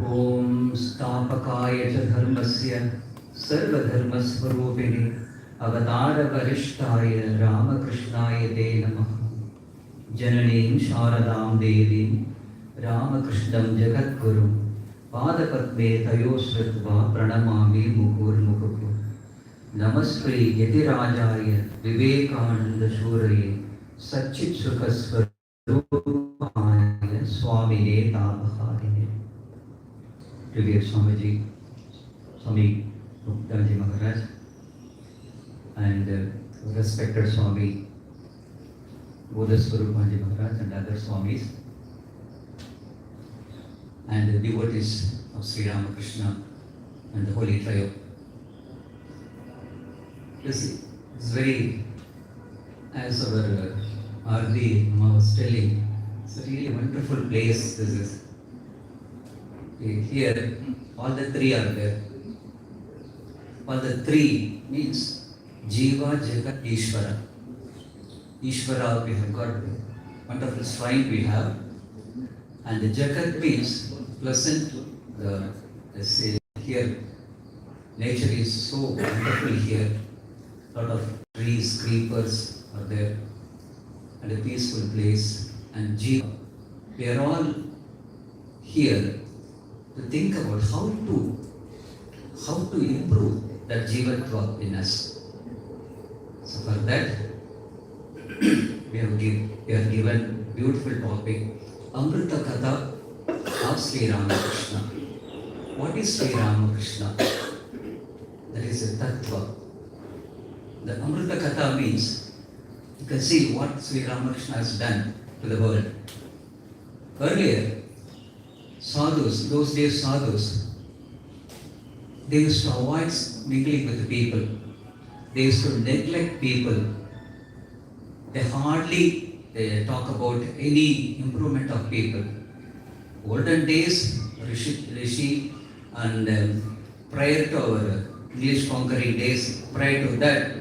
Om Stapakaya cha dharmasya sarvadharmasvarupini avatara varishtaya Ramakrishnaya te namaha. Jananim Sharadam Devim Ramakrishnam Jagadgurum Padapatme Tayosritva Pranamami Mukurmukuku. Namaskri Yatirajaya Vivekananda Shuraye Satchit Sukhasvarupaya Swamine Tabhaharine. Revered Swamiji, Swami Vimurtananda Maharaj, and respected Swami Bodhaswarupanji Maharaj and other Swamis, and the devotees of Sri Ramakrishna and the Holy Trio. This is very, as our R.D. was telling, it's a really wonderful place this is. Here, all the three are there. All the three means Jiva, Jagat, Ishvara. Ishvara we have got, wonderful shrine we have. And the Jagat means pleasant, let's say here, nature is so wonderful here. Lot of trees, creepers are there, and a peaceful place. And Jiva, we are all here to think about how to improve that Jivatva in us. So for that, we are given beautiful topic, Amrutakatha of Sri Ramakrishna. What is Sri Ramakrishna? That is a tattva. The Amrutakatha means, you can see what Sri Ramakrishna has done to the world. Earlier, sadhus, those days sadhus, they used to avoid mingling with the people. They used to neglect people. They hardly talk about any improvement of people. Olden days, Rishi and prior to our English conquering days, prior to that,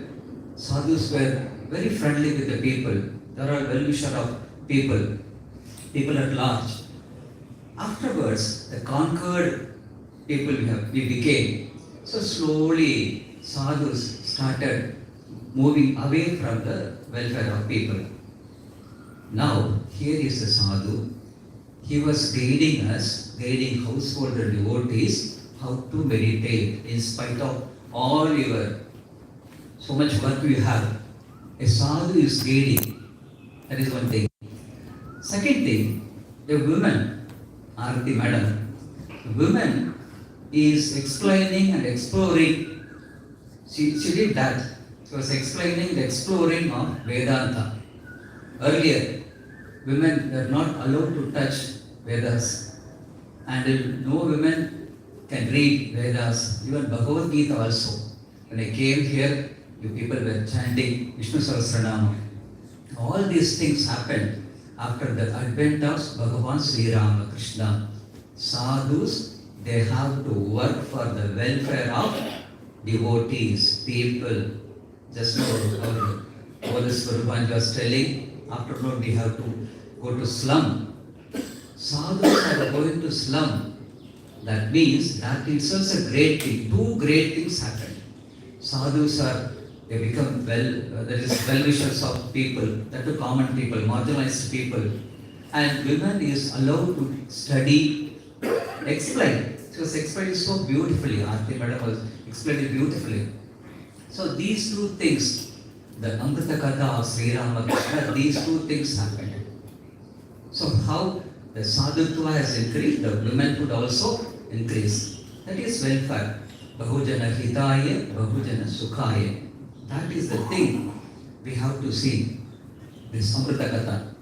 sadhus were very friendly with the people. They are all well-wisher of people at large. Afterwards, the conquered people we became. So slowly, sadhus started moving away from the welfare of people. Now, here is the sadhu. He was guiding us, guiding householder devotees, how to meditate in spite of all your so much work you have. A sadhu is guiding. That is one thing. Second thing, the women are the madam. Women is explaining and exploring. She did that. She was explaining the exploring of Vedanta. Earlier, women were not allowed to touch Vedas. And no women can read Vedas. Even Bhagavad Gita also. When I came here, you people were chanting Vishnu Sahasranama. All these things happened after the advent of Bhagavan Sri Ramakrishna. Sadhus, they have to work for the welfare of devotees, people. Just now our Bodhaswarupanji was telling, afternoon we have to go to slum. Sadhus are going to slum. That means that itself is a great thing. Two great things happen. Sadhus they become well-wishers of people, that to common people, marginalized people. And women is allowed to study, explain. She was explaining so beautifully. Aarti Madam was explaining beautifully. So these two things, the Amrutakatha of Sri Ramakrishna, these two things happened. So how the sadhutva has increased, the women would also increase. That is welfare. Bahujana hitaya, bahujana sukhaya. That is the thing we have to see, this Amrutakatha.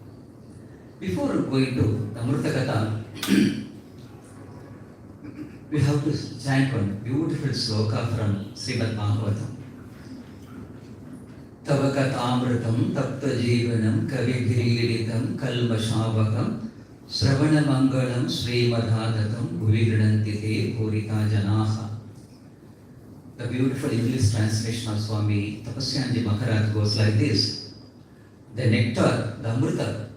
Before going to the Amrutakatha, we have to chant one beautiful sloka from Srimad Bhagavatam. Tavakat amrutam tapta jivanam kavibhiriritam kalmashavakam sravana mangalam srimadhadatam bhuvigrantite purita janaha. The beautiful English translation of Swami Tapasyanji Maharaj goes like this. The nectar, the Amrita,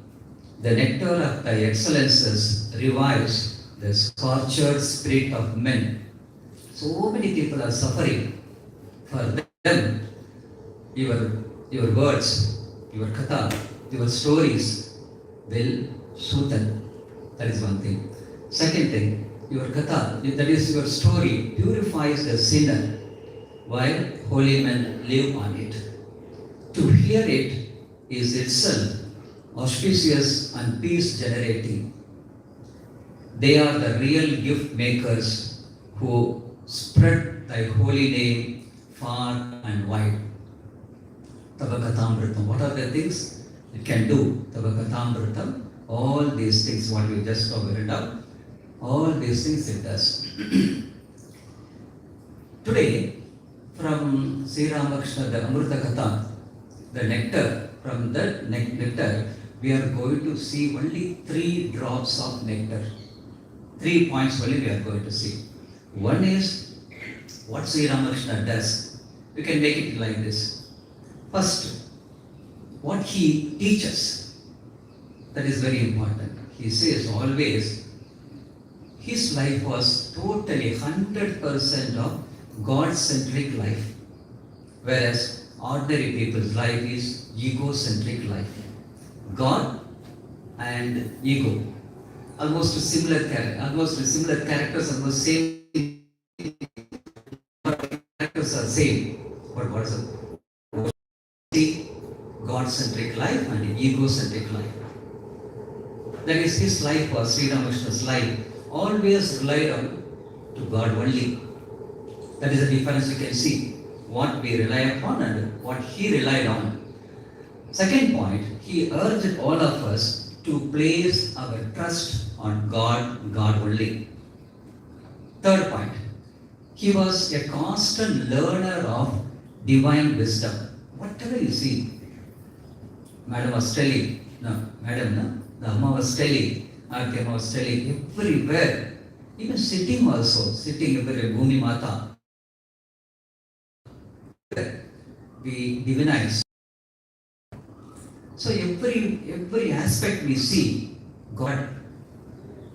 the nectar of the excellences revives the scorched spirit of men. So many people are suffering. For them, your, your words, your katha, your stories will soothe. That is one thing. Second thing, your katha, that is your story, purifies the sinner while holy men live on it. To hear it is itself auspicious and peace generating. They are the real gift makers who spread thy holy name far and wide. Tavakatamritam. What are the things it can do? Tavakatamritam. All these things, what we just read out, all these things it does. Today, from Sri Ramakrishna, the Amrutakatha, the nectar, from that nectar, we are going to see only 3 drops of nectar. 3 points only we are going to see. One is what Sri Ramakrishna does. We can make it like this. First, what he teaches. That is very important. He says always, his life was totally 100% of God-centric life, whereas ordinary people's life is ego-centric life. God and ego, almost similar characters, almost same characters are same, but what is it? God-centric life and ego-centric life. That is, his life was, Sri Ramakrishna's life, always relied on to God only. That is the difference you can see. What we rely upon and what he relied on. Second point, he urged all of us to place our trust on God, God only. Third point, he was a constant learner of divine wisdom. Whatever you see, Madam was telling, the Amma was telling, Aarti Amma was telling, everywhere, even sitting also, sitting everywhere, Bhumi Mata, we divinize. So every aspect we see, God,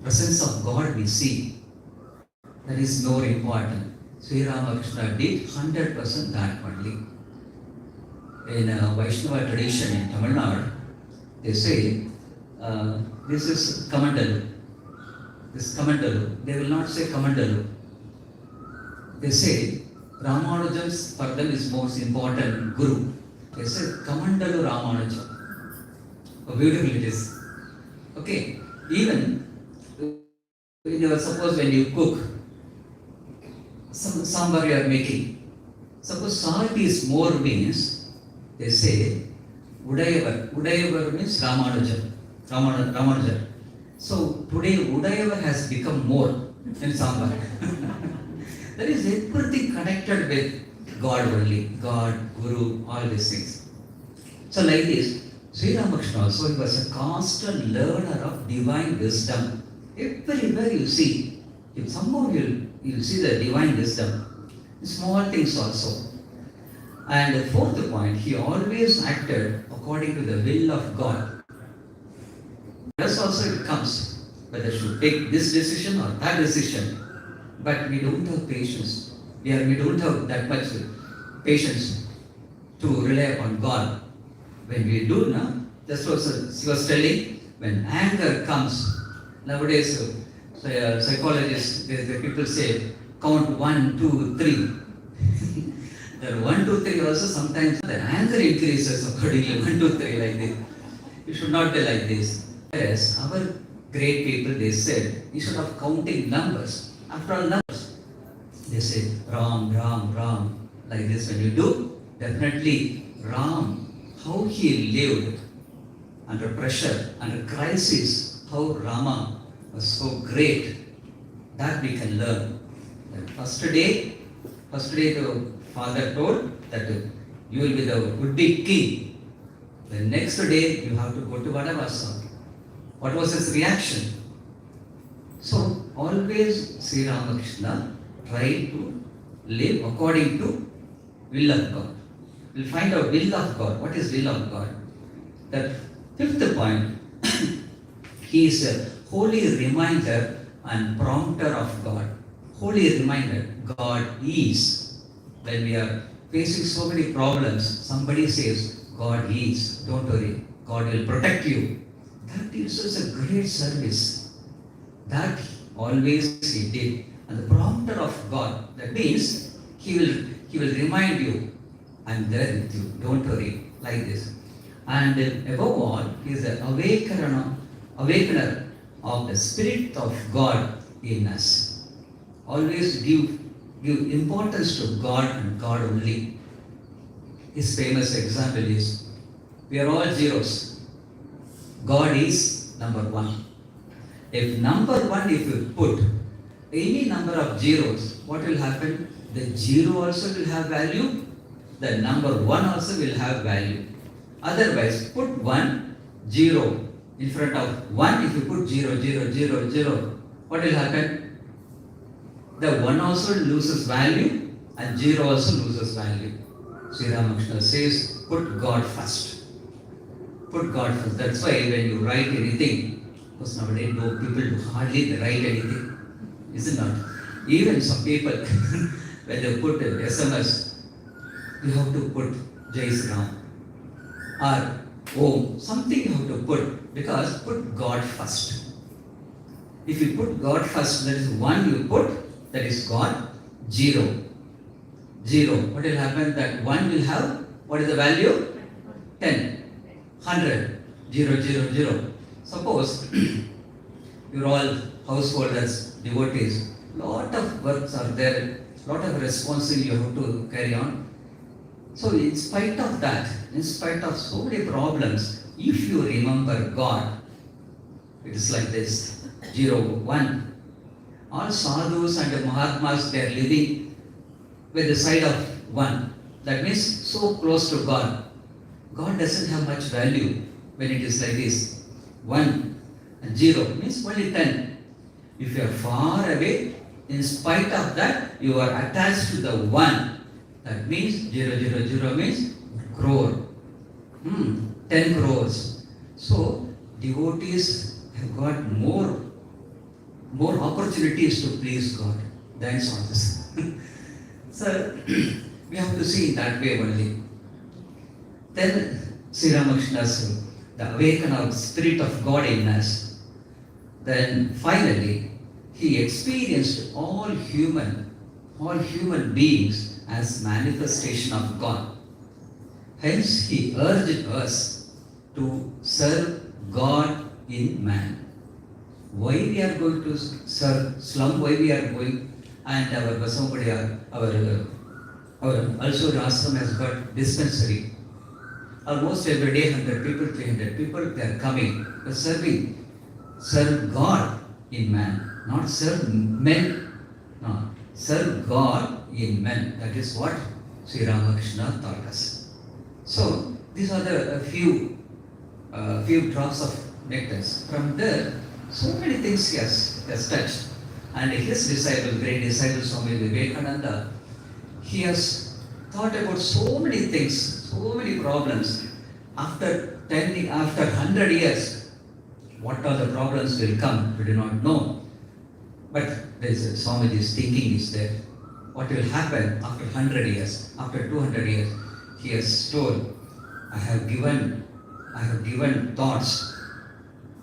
presence of God we see. That is more important. Sri Ramakrishna did 100% that only. In Vaishnava tradition in Tamil Nadu, they say, this is Kamandalu. This Kamandalu. They will not say Kamandalu. They say, Ramanujan for them is most important guru. They say Kamandalu Ramanujan. How beautiful it is. Okay. Even suppose when you cook, some sambar you are making. Suppose salt is more means, they say Udayavar. Udayavar means Ramanujan. Ramanujan. So today Udayavar has become more in sambar. There is everything connected with God only. God, Guru, all these things. So like this, Sri Ramakrishna also, he was a constant learner of divine wisdom. Everywhere you see, if somehow you'll see the divine wisdom. Small things also. And the fourth point, he always acted according to the will of God. Thus also it comes, whether should take this decision or that decision. But we don't have patience. We don't have that much patience to rely upon God. When we do now, just as she was telling, when anger comes, nowadays psychologists, the people say, count 1, 2, 3. There 1, 2, 3 also sometimes the anger increases accordingly, 1, 2, 3 like this. You should not be like this. Whereas our great people, they said, instead of counting numbers, after all numbers, they say Ram, Ram, Ram. Like this, when you do, definitely Ram, how he lived under pressure, under crisis, how Rama was so great, that we can learn. The first day the father told that you will be the would-be king. The next day you have to go to Vanavasa. What was his reaction? So always Sri Ramakrishna tried to live according to will of God. We'll find out will of God. What is will of God? The fifth point, he is a holy reminder and prompter of God. Holy reminder, God is. When we are facing so many problems, somebody says, God is. Don't worry, God will protect you. That gives us a great service. That always He did. And the prompter of God, that means He will remind you, I'm there with you, don't worry, like this. And above all, He is the awakener of the Spirit of God in us. Always give importance to God and God only. His famous example is, we are all zeros. God is number one. If number one, if you put any number of zeros, what will happen? The zero also will have value. The number one also will have value. Otherwise, put 1, 0 in front of 1. If you put 0, 0, 0, 0, what will happen? The 1 also loses value and 0 also loses value. Sri Ramakrishna says, put God first. Put God first. That's why when you write anything, because nowadays people do hardly write anything, is it not? Even some people, when they put an SMS, you have to put Jai Sri Ram or Om, something you have to put, because put God first. If you put God first, that is 1 you put, that is God. 0. 0. What will happen? That 1 will have, what is the value? 10. 100. 0, 0, 0. Suppose you're all householders, devotees, lot of works are there, lot of responsibility you have to carry on. So in spite of that, in spite of so many problems, if you remember God, it is like this, 0, 1. All sadhus and mahatmas, they are living with the side of 1. That means so close to God. God doesn't have much value when it is like this. 1 and 0 means only 10. If you are far away, in spite of that, you are attached to the 1. That means 0, 0, 0 means crore. 10 crores. So devotees have got more opportunities to please God than sadhus. So we have to see it that way only. Then Sri Ramakrishna's the awakening of the Spirit of God in us. Then finally, he experienced all human beings as manifestation of God. Hence, he urged us to serve God in man. Why we are going to serve slum? Why we are going? And our Basambadiya, our Ulsoor ashram has got dispensary. Almost every day, 100 people, 300 people, they are coming. They are serving. Serve God in man, not serve men. No, serve God in men. That is what Sri Ramakrishna taught us. So these are the few drops of nectar. From there, so many things he has touched. And his disciple, great disciple Swami Vimurtananda, he has thought about so many things, so many problems. After 100 years, what all the problems will come, we do not know. But there is Swamiji's thinking is there. What will happen after 100 years, after 200 years? He has told, I have given thoughts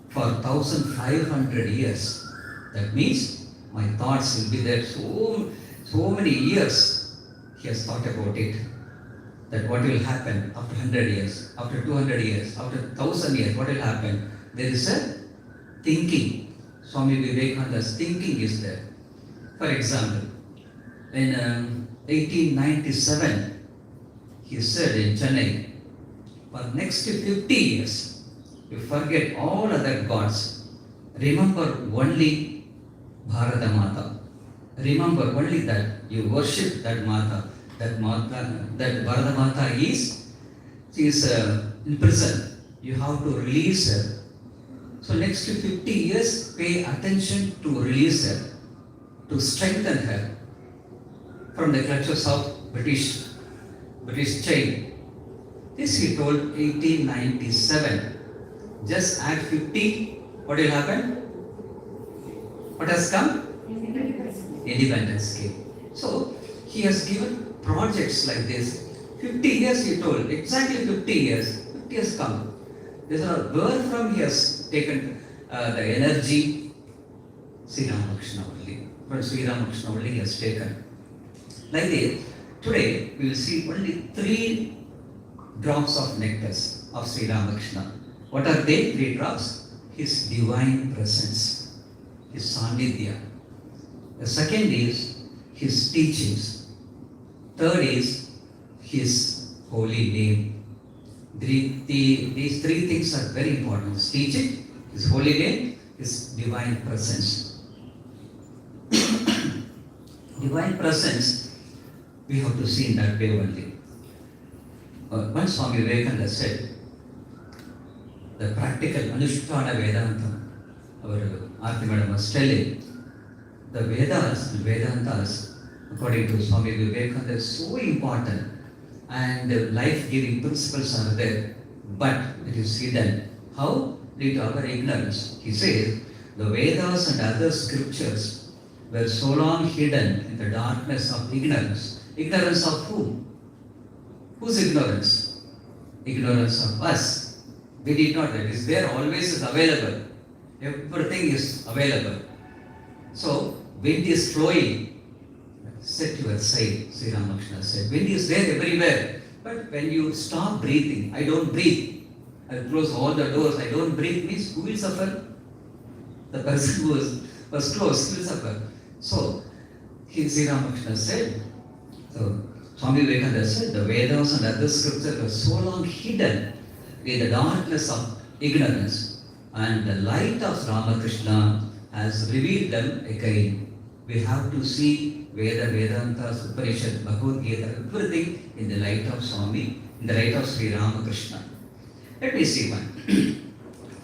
for 1500 years. That means my thoughts will be there so many years. He has thought about it. That what will happen after 100 years, after 200 years, after 1000 years, what will happen? There is a thinking. Swami Vivekananda's thinking is there. For example, in 1897, he said in Chennai, for next 50 years, you forget all other gods. Remember only Bharata Mata. Remember only that. You worship that Mata. That Bharata Mata is in prison. You have to release her. So next 50 years, pay attention to release her, to strengthen her from the clutches of British chain. This he told 1897. Just add 50, what will happen? What has come? Independence came. So he has given projects like this. 50 years he told, exactly 50 years. 50 years come. These are where from he has taken the energy. Sri Ramakrishna only. From Sri Ramakrishna only he has taken. Like this, today we will see only 3 drops of nectar of Sri Ramakrishna. What are they? 3 drops? His divine presence, his Sandhya. The second is his teachings. Third is his holy name. These 3 things are very important. His teaching, his holy name, his divine presence. Divine presence, we have to see in that way only. Once Swami Vivekananda said, the practical Anushtana Vedanta, our Aarti Madam was telling, the Vedas and Vedantas, according to Swami Vivekananda, is so important, and the life-giving principles are there, but it is hidden. How? Due to our ignorance. He says, the Vedas and other scriptures were so long hidden in the darkness of ignorance. Ignorance of whom? Whose ignorance? Ignorance of us. We did not. It is there, always is available. Everything is available. So, wind is flowing. Set your side, Sri Ramakrishna said. Wind is there everywhere. But when you stop breathing, I don't breathe. I close all the doors, I don't breathe, means who will suffer? The person who was closed will suffer. So, Sri Ramakrishna said, so Swami Vivekananda said, the Vedas and other scriptures were so long hidden in the darkness of ignorance, and the light of Ramakrishna has revealed them again. We have to see Veda, Vedanta, Upanishad, Bhagavad Gita, everything in the light of Swami, in the light of Sri Ramakrishna. Let me see one.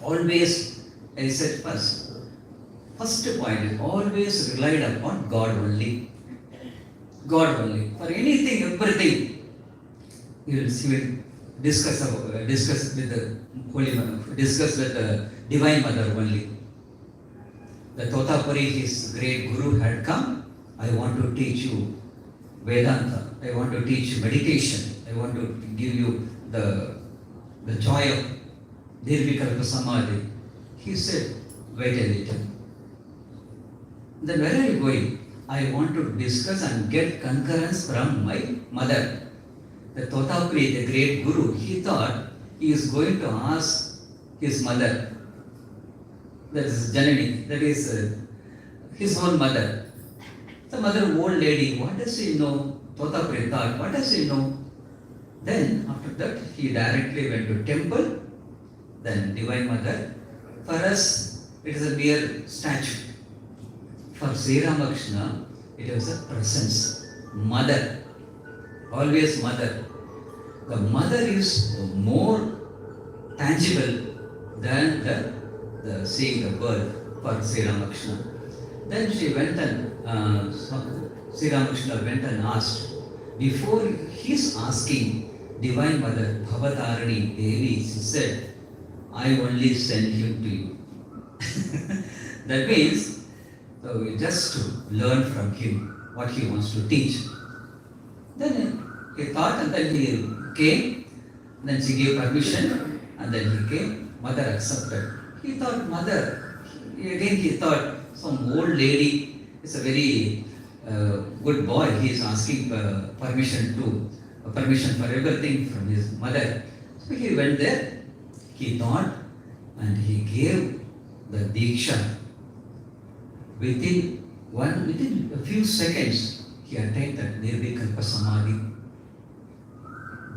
Always, I said first point is always relied upon God only. God only. For anything, everything, you will discuss with the Holy Mother, discuss with the Divine Mother only. The Totapuri, his great Guru, had come. I want to teach you Vedanta. I want to teach you meditation. I want to give you the joy of Nirvikalpa Samadhi. He said, wait a little. Then where are you going? I want to discuss and get concurrence from my mother. The Totapuri, the great Guru, he thought he is going to ask his mother, that is Janani, that is his own mother. The mother, old lady, what does she know? Totapuri thought, what does she know? Then after that, he directly went to temple, then Divine Mother. For us, it is a mere statue. For Sri Ramakrishna, it was a presence. Mother. Always mother. The mother is more tangible than the seeing the bird for Sri Ramakrishna. Then she went and Sri Ramakrishna went and asked. Before his asking, Divine Mother Bhavatarani Devi, she said, I only send him to you. That means, so we just to learn from him what he wants to teach. Then he thought, and then he came, then she gave permission, and then he came. Mother accepted. He thought, mother, again he thought, some old lady is a very good boy. He is asking permission for everything from his mother. So he went there. He thought, and he gave the Diksha. Within a few seconds, he attained that Nirvikalpa Samadhi.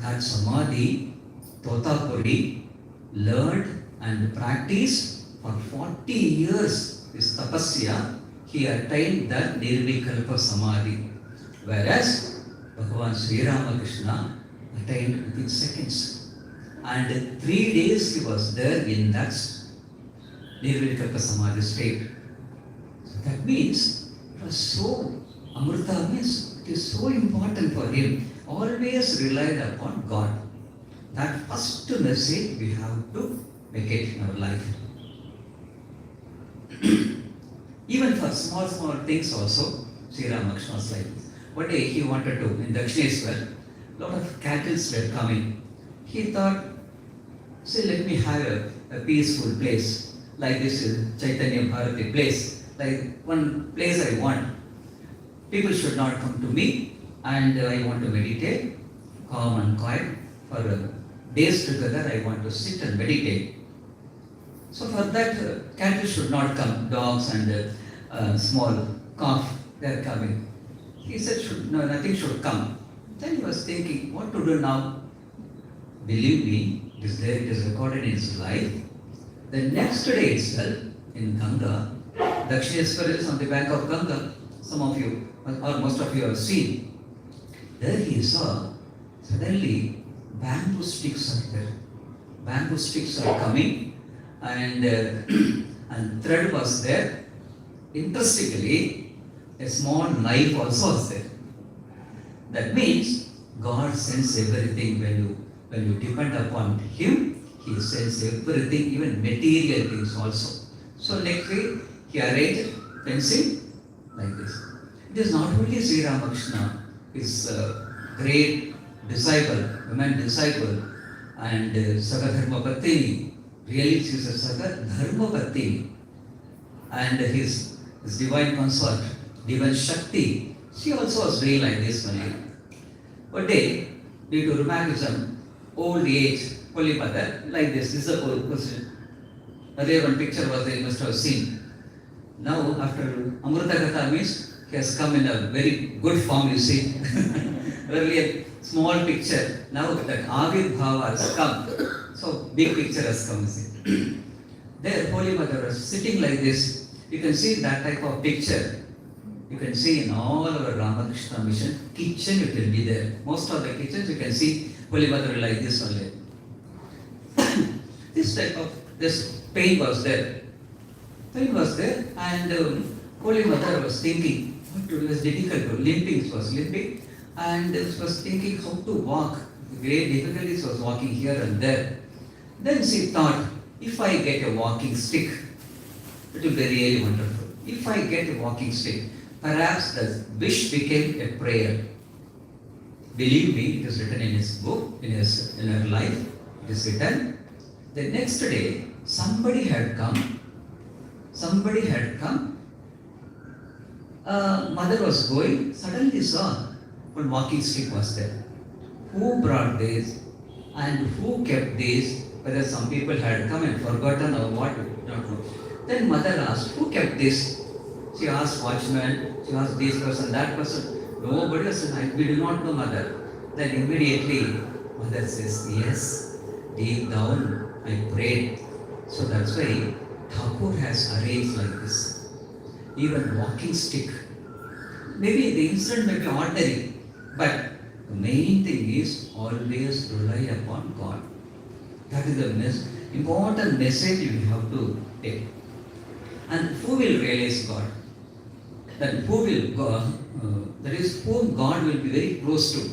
That Samadhi, Totapuri learned and practiced for 40 years. His tapasya, he attained that Nirvikalpa Samadhi. Whereas Bhagavan Sri Ramakrishna attained within seconds. And 3 days he was there in that Nirvikalpa Samadhi state. That means it was so, Amrita means it is so important for him. Always relied upon God. That first message we have to make it in our life. Even for small, small things also, Sri Ramakrishna was like this. One day he wanted to, in Dakshineswar, a lot of cattle were coming. He thought, say, let me have a peaceful place, like this is Chaitanya Bharati place, like one place I want. People should not come to me, and I want to meditate, calm and quiet. For days together, I want to sit and meditate. So for that, cattle should not come, dogs and small calf, they are coming. He said, no, nothing should come. Then he was thinking, what to do now? Believe me, it is recorded in his life. The next day itself, in Ganga, Dakshineswar is on the bank of Ganga. Some of you, or most of you have seen. There he saw, suddenly, bamboo sticks are there. Bamboo sticks are coming, and and thread was there. Interestingly, a small knife also was there. That means God sends everything when you depend upon Him. He sends everything, even material things also. So next day, he arranged fencing like this. It is not only Sri Ramakrishna, his great disciple, woman disciple, and Saka Dharma Patini. Really, she is a Saka Dharma Patini. And his divine consort, divine Shakti, she also was doing like this only. One day, due to rheumatism, old age, Holy Mother, like this is a old person. Earlier one picture was there, you must have seen. Now, after Amrutakatha means, he has come in a very good form, you see. Earlier, small picture. Now that Avir Bhava has come. So, big picture has come, you see. There, Holy Mother was sitting like this. You can see that type of picture. You can see in all our Ramakrishna mission, kitchen it will be there. Most of the kitchens you can see Holy Mother like this only. This pain was there. Pain was there, and Holy Mother was thinking, it was difficult, limping, was limping, and was thinking how to walk. Great difficulties was walking here and there. Then she thought, if I get a walking stick, it will be really wonderful. If I get a walking stick, perhaps the wish became a prayer. Believe me, it is written in his book, in her life, it is written. The next day, somebody had come. Mother was going, suddenly saw one walking stick was there. Who brought this and who kept this? Whether some people had come and forgotten or what, don't know. Then mother asked, who kept this? She asked watchman, she asked this person, that person. Nobody said, we do not know, mother. Then immediately mother says, yes, deep down I prayed. So that's why Thakur has arranged like this. Even walking stick. Maybe the incident may be ordinary, but the main thing is always rely upon God. That is the important message you have to take. And who will realize God? Then who will God? That is whom God will be very close to.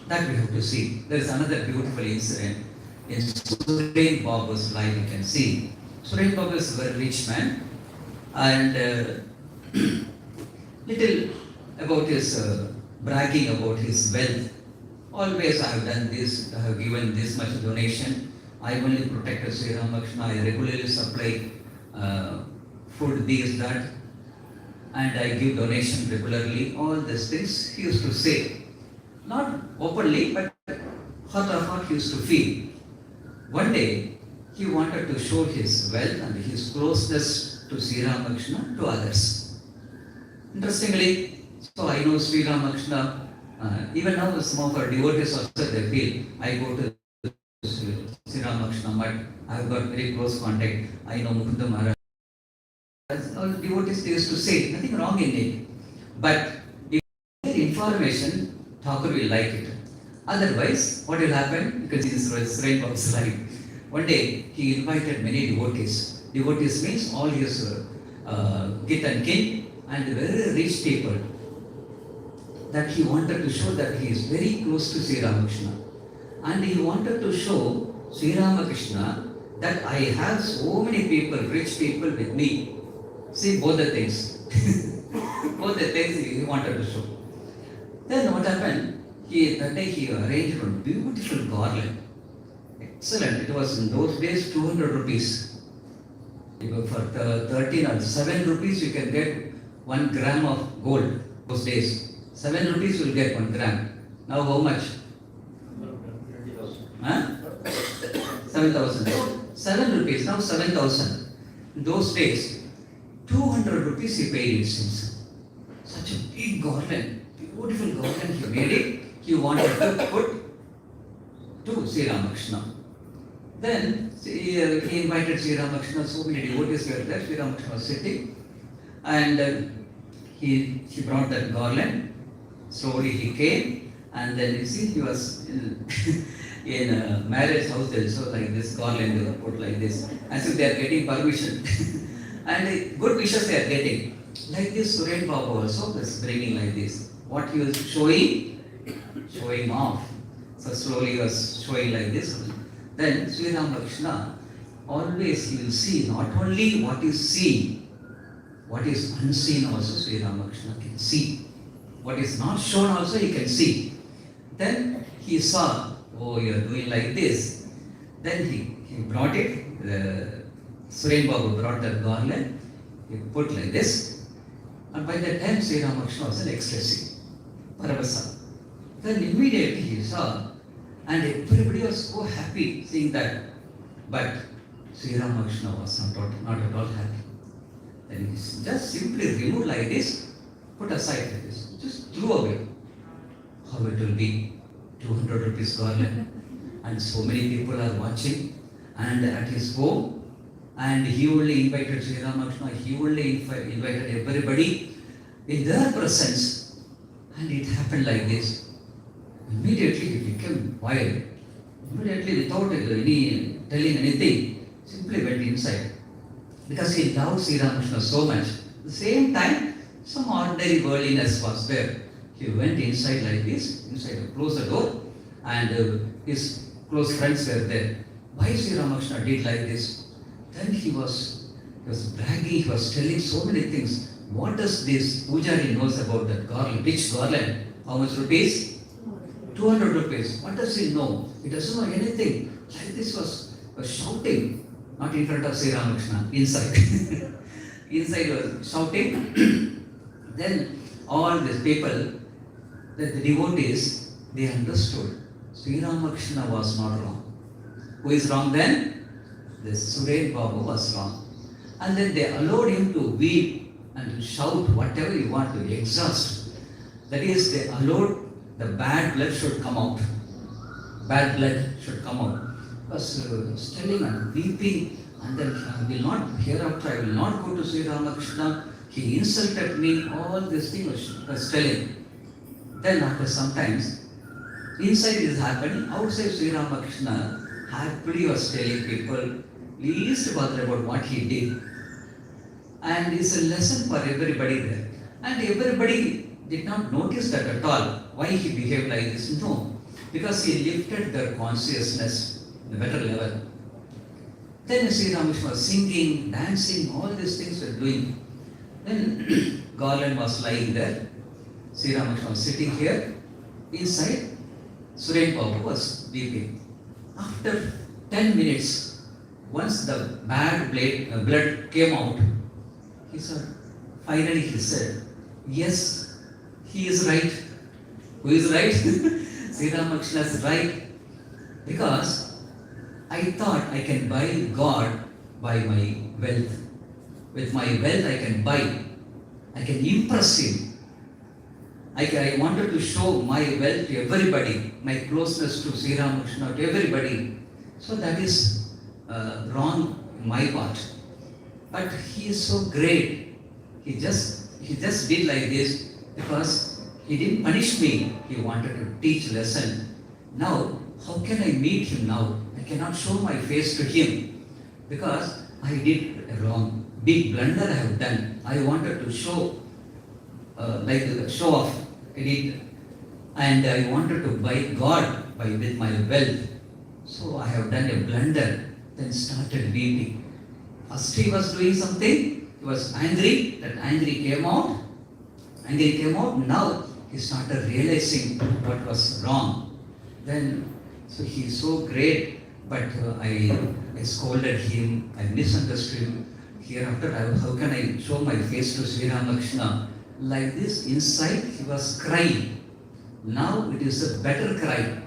That we have to see. There is another beautiful incident in Suren Babu's life. You can see. Suren Babu is a very rich man, and little about his bragging about his wealth. Always I have done this, I have given this much donation, I only protected Sri Ramakrishna, I regularly supply food, this, that, and I give donation regularly. All these things he used to say. Not openly, but heart of heart he used to feel. One day, he wanted to show his wealth and his closeness to Sri Ramakrishna to others. Interestingly, so I know Sri Ramakrishna, even now some of our devotees also they feel, I go to Sri Ramakrishna, but I have got very close contact, I know Mukunda Maharaj. All devotees they used to say, nothing wrong in it. But if you get information, Thakur will like it. Otherwise, what will happen? You can see this Suren Babu's life. One day, he invited many devotees. Devotees means all his kith and kin and very rich people. That he wanted to show that he is very close to Sri Ramakrishna. And he wanted to show Sri Ramakrishna that I have so many people, rich people with me. See both the things. Both the things he wanted to show. Then what happened? That day he arranged a beautiful garland. Excellent. It was in those days 200 rupees. For 13 or 7 rupees you can get 1 gram of gold. Those days. 7 rupees you will get 1 gram. Now how much? 7,000. 7 rupees. Now 7,000. In those days, 200 rupees he paid it since. Such a big garland. Beautiful garland he made it. He wanted to put to Sri Ramakrishna. Then he invited Sri Ramakrishna, so many devotees were there. Sri Ramakrishna was sitting, and he brought that garland. Slowly he came, and then you see he was in a marriage house also, like this garland they put like this, as if they are getting permission. And good wishes they are getting. Like this, Suren Baba also was bringing like this. What he was showing off. So slowly he was showing like this. Then Sri Ramakrishna, always he will see not only what is seen, what is unseen also Sri Ramakrishna can see. What is not shown also he can see. Then he saw, oh, you are doing like this. Then he brought it, Suren Babu brought the garland, he put like this. And by that time Sri Ramakrishna was in ecstasy, Paravasa. Then immediately he saw, and everybody was so happy seeing that. But Sri Ramakrishna was not at all happy. Then he just simply removed like this, put aside like this, just threw away. How it will be 200 rupees garland, and so many people are watching, and at his home, and he only invited Sri Ramakrishna, he only invited everybody in their presence, and it happened like this. Immediately he became wild. Immediately, without any telling anything, simply went inside. Because he loved Sri Ramakrishna so much. At the same time, some ordinary worldliness was there. He went inside like this, inside, closed the door, and his close friends were there. Why Sri Ramakrishna did like this? Then he was bragging, he was telling so many things. What does this Pujari knows about that garland? Which garland? How much rupees? 200 rupees. What does he know? He doesn't know anything. Like this was shouting, not in front of Sri Ramakrishna, inside. Inside was shouting. Then all these people, the devotees, they understood Sri Ramakrishna was not wrong. Who is wrong then? This Suren Babu was wrong. And then they allowed him to weep and to shout whatever you want, to exhaust. That is, they allowed the bad blood should come out. Bad blood should come out. He was telling and weeping, and then I will not, hereafter I will not go to Sri Ramakrishna. He insulted me, all these things was telling. Then after some times, inside is happening, outside Sri Ramakrishna happily was telling people, least bother about what he did. And it's a lesson for everybody there. And everybody did not notice that at all, why he behaved like this. No, because he lifted their consciousness in a better level. Then Sri Ramakrishna was singing, dancing, all these things were doing. Then garland was lying there. Sri Ramakrishna was sitting here. Inside, Suren Babu was weeping. After 10 minutes, once the bad blood came out, finally he said, yes, he is right. Who is right? Sri Ramakrishna is right. Because I thought I can buy God by my wealth. With my wealth I can buy. I can impress him. I wanted to show my wealth to everybody, my closeness to Sri Ramakrishna to everybody. So that is wrong on my part. But he is so great. He just did like this because he didn't punish me. He wanted to teach lesson. Now, how can I meet him now? I cannot show my face to him because I did a wrong. Big blunder I have done. I wanted to show, show off. I did, and I wanted to buy God with my wealth. So I have done a blunder. Then started weeping. First he was doing something, he was angry, that anger came out. Anger came out, now he started realizing what was wrong. Then, so he is so great, but I scolded him, I misunderstood him. Hereafter, how can I show my face to Sri Ramakrishna? Like this, inside he was crying. Now it is a better cry.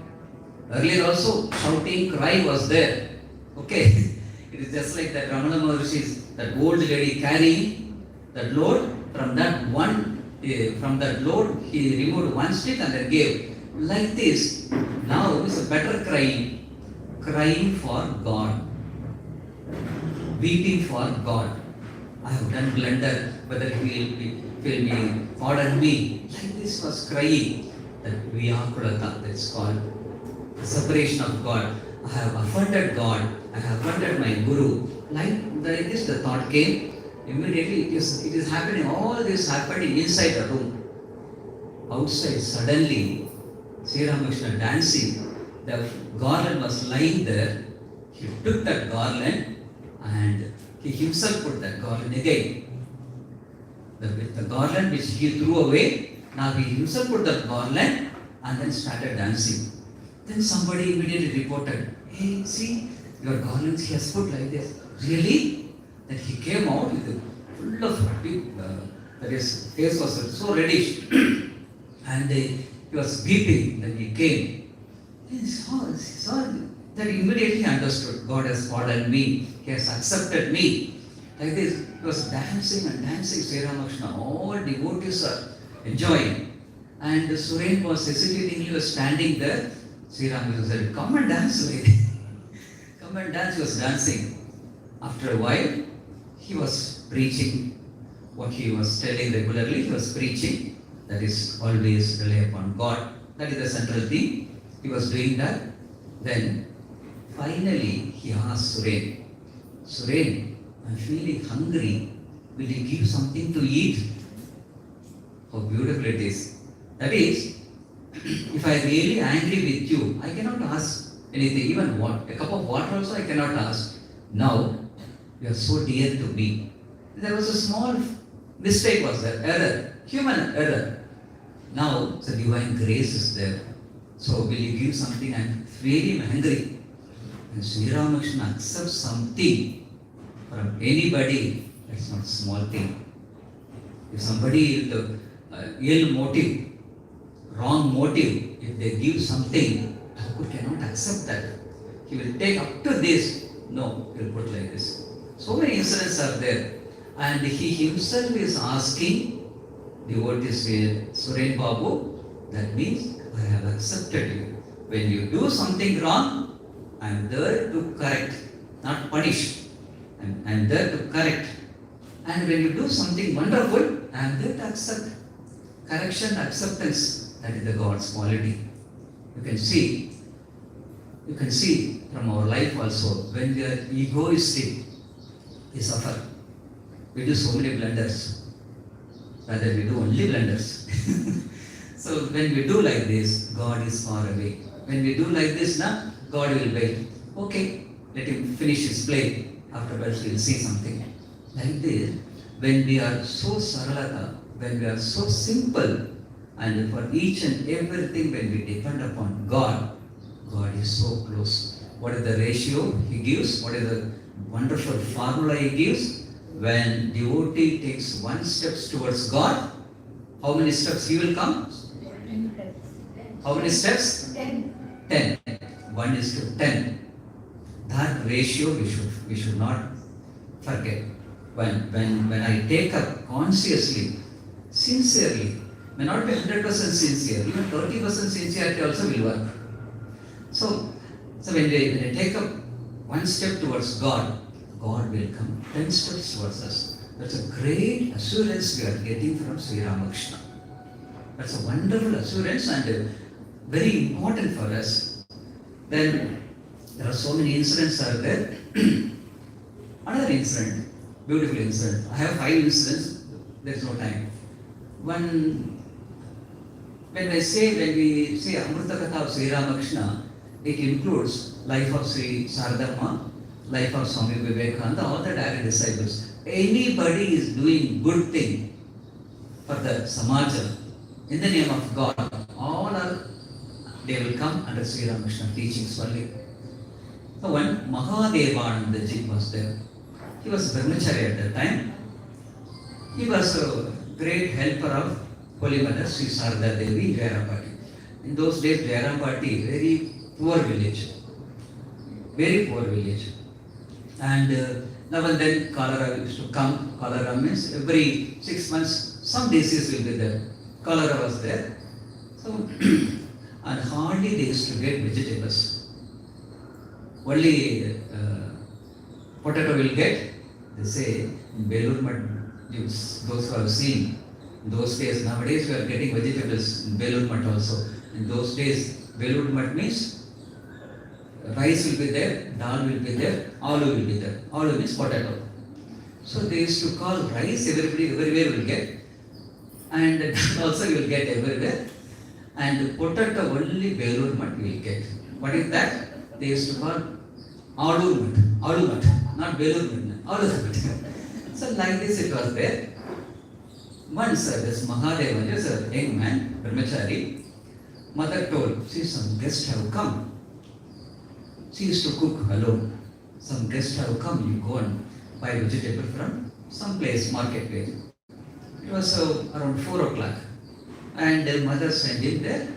Earlier also, shouting cry was there. Okay, it is just like that Ramana Maharishi's, that old lady carrying that load. From that load, he removed one stick and then gave. Like this, now is a better crying for God, weeping for God. I have done blunder, whether he will me, pardon me. Like this was crying. That Vimurtananda, that's called the separation of God. I have offended God, I have offended my Guru. Like this, the thought came. Immediately it is happening, all this happening inside the room. Outside, suddenly, Sri Ramakrishna dancing, the garland was lying there. He took that garland and he himself put that garland again. The garland which he threw away, now he himself put that garland and then started dancing. Then somebody immediately reported, hey, see, your garlands he has put like this. Really? That he came out with full of big, that his face was so reddish and he was weeping. Then he came. He saw that immediately he understood, God has pardoned me, he has accepted me. Like this, he was dancing and dancing, Sri Ramakrishna. All devotees are enjoying. And Suren was hesitating, he was standing there. Sri Ramakrishna said, come and dance, lady. Come and dance. He was dancing. After a while, he was preaching what he was telling regularly. He was preaching, that is always rely upon God. That is the central theme. He was doing that. Then finally he asked Suren, Suren, I'm feeling hungry. Will you give something to eat? How beautiful it is. That is, if I am really angry with you, I cannot ask anything. Even a cup of water also I cannot ask. Now, you are so dear to me. There was a small mistake was there, error, human error. Now the divine grace is there. So will you give something? I am really hungry. And Sri Ramakrishna accepts something from anybody, that's not a small thing. If somebody with ill motive, wrong motive, if they give something, Thakur cannot accept that. He will take up to this. No, he will put like this. So many incidents are there. And he himself is asking devotees, Suren Babu, that means I have accepted you. When you do something wrong, I am there to correct, not punish. I am there to correct. And when you do something wonderful, I am there to accept. Correction, acceptance, that is the God's quality. You can see from our life also, when we are egoistic, we suffer. We do so many blunders. Rather, we do only blunders. So when we do like this, God is far away. When we do like this, God will wait. Okay, let him finish his play. Afterwards, we will see something. Like this, when we are so saralata, when we are so simple, and for each and everything, when we depend upon God, God is so close. What is the ratio he gives? What is the wonderful formula he gives? When devotee takes one step towards God, how many steps he will come? 10. How many steps? 10. 10. 1 is to 10. That ratio we should not forget. When I take up consciously, sincerely, may not be 100% sincere, even 30% sincerity also will work. So when I take up one step towards God, God will come 10 steps towards us. That's a great assurance we are getting from Sri Ramakrishna. That's a wonderful assurance and very important for us. Then there are so many incidents are there. Another incident, beautiful incident. I have 5 incidents, there is no time. When we say Amrutakatha of Sri Ramakrishna, it includes life of Sri Saradhamma, life of Swami Vimurtananda, all the direct disciples. anybody is doing good thing for the Samaja in the name of God, all are, they will come under Sri Ramakrishna teachings only. So when Mahadevananda Ji was there, he was brahmachari at that time. He was a great helper of Holy Mother Sri Sarada Devi Jairapati. In those days, Jairapati, very poor village. Very poor village. And now and then cholera used to come. Cholera means every 6 months some disease will be there. Cholera was there. So, and hardly they used to get vegetables. Only potato will get. They say in Belur Mat, those who have seen, in those days, nowadays we are getting vegetables in Belur Mat also. In those days, Belur Mat means rice will be there, dal will be there, aloo will be there. Aloo means potato. So they used to call rice, everywhere will get. And also you will get everywhere. And potato only Belur Mat will get. What is that? They used to call aloo mat, not Belur Mat, aloo mat. So like this it was there. Once this Mahadeva, just a young man, brahmachari, mother told, see, some guests have come. She used to cook alone. Some guests have come, you go and buy vegetable from some place, market place. It was around 4 o'clock. And the mother sent him there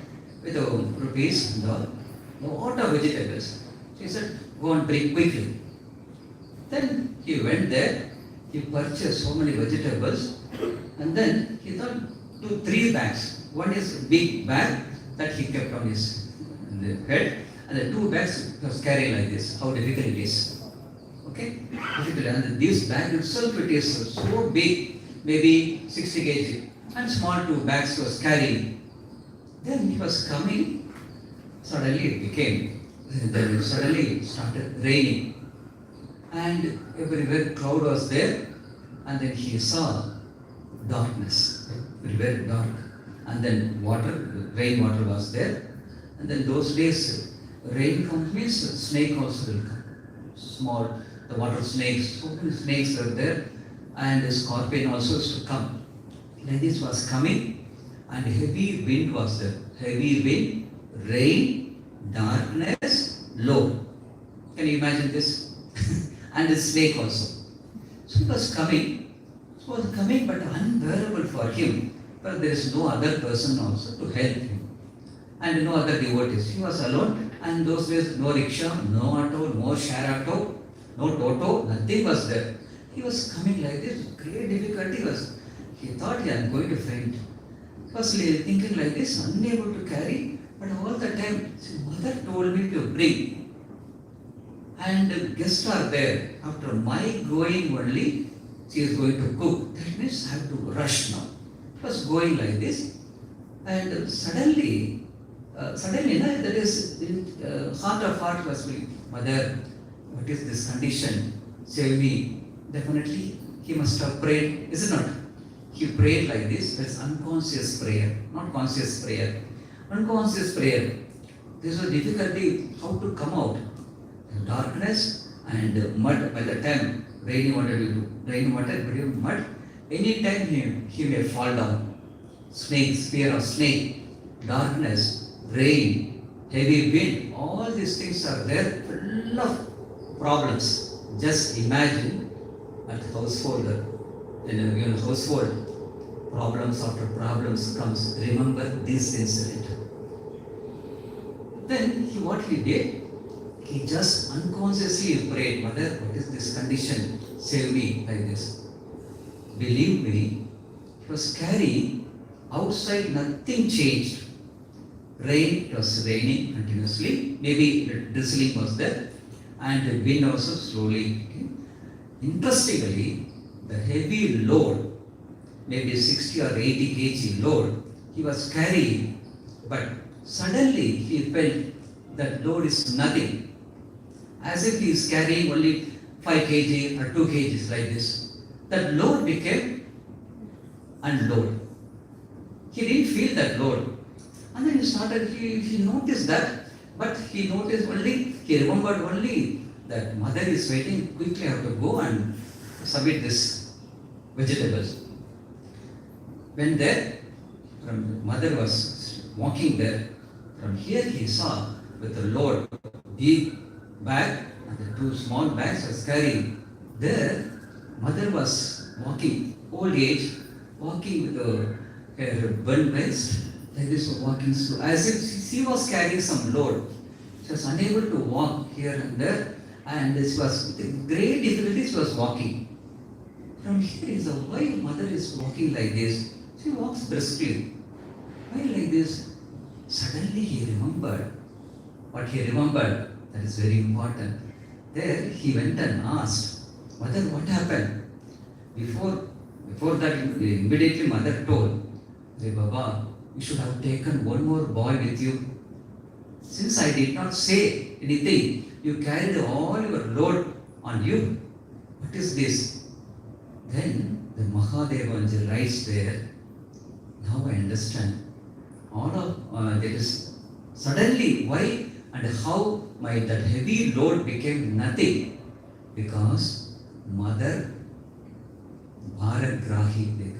with rupees and all. What are vegetables? She said, go and bring quickly. Then he went there, he purchased so many vegetables, and then he thought 2-3 bags. One is a big bag that he kept on his head, and the 2 bags he was carrying like this. How difficult it is. Okay? Difficult. And this bag itself, it is so big, maybe 60 kg, and small 2 bags he was carrying. Then he was coming, suddenly it became, then suddenly it started raining. And everywhere cloud was there, and then he saw darkness, very dark. And then rainwater was there. And then those days, rain comes means snake also will come. Small, the water snakes, so many snakes were there, and the scorpion also used to come. Like this was coming, and heavy wind was there. Heavy wind, rain, darkness, low. Can you imagine this? And the snake also. So it was coming. It was coming, but unbearable for him. But there is no other person also to help him. And no other devotees. He was alone, and those days no rickshaw, no auto, no share auto, no toto, nothing was there. He was coming like this, great difficulty was. He thought, I am going to faint. He was thinking like this, unable to carry, but all the time, his mother told me to bring. And guests are there. After my going only, she is going to cook. That means I have to rush now. It was going like this. And suddenly, that is, heart of heart was saying, Mother, what is this condition? Save me. Definitely, he must have prayed, is it not? He prayed like this. That's unconscious prayer, not conscious prayer. Unconscious prayer. There was a difficulty how to come out. Darkness and mud by the time rainy water, mud. Any time he may fall down. Snakes, fear of snake, darkness, rain, heavy wind, all these things are there, full of problems. Just imagine at household, in your household, problems after problems comes. Remember this incident. Then what he did, he just unconsciously prayed, Mother, what is this condition? Save me like this. Believe me, he was carrying outside, nothing changed. Rain, it was raining continuously, maybe drizzling was there, and the wind also slowly came. Interestingly, the heavy load, maybe 60 or 80 kg load, he was carrying, but suddenly he felt that load is nothing. As if he is carrying only 5 kg or 2 kg like this. That load became unload. He didn't feel that load. And then he noticed that, but he remembered only that mother is waiting, quickly I have to go and submit this vegetables. When there, from the mother was walking there, from here he saw with the load, big bag and the two small bags was carrying. There, mother was walking, old age, walking with her bun waist, like this, walking slow, as if she was carrying some load. She was unable to walk here and there, and this was with great difficulty she was walking. From here is why mother is walking like this. She walks briskly. Why like this? Suddenly he remembered. What he remembered, that is very important. There he went and asked, Mother, what happened? Before that, immediately mother told, Hey Baba, you should have taken one more boy with you. Since I did not say anything, you carried all your load on you. What is this? Then the Mahadeva writes there, now I understand. All of there is suddenly why and how that heavy load became nothing, because Mother Bharat-Grahi,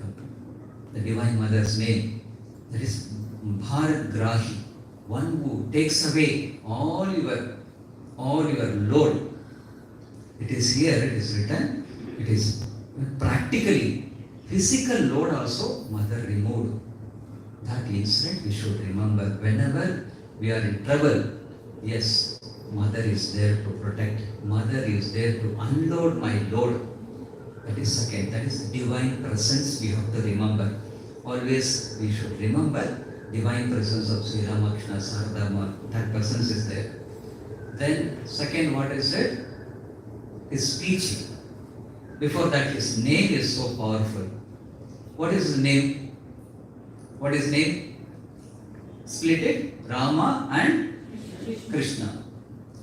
the Divine Mother's name, that is Bharat-Grahi, one who takes away all your load. It is here, it is written, it is practically, physical load also Mother removed. That incident we should remember whenever we are in trouble. Yes, Mother is there to protect. Mother is there to unload my load. That is second. That is divine presence we have to remember. Always we should remember divine presence of Sri Ramakrishna, Saradama. That presence is there. Then second, what is it? His speech. Before that, his name is so powerful. What is his name? What is name? Split it. Rama and Krishna.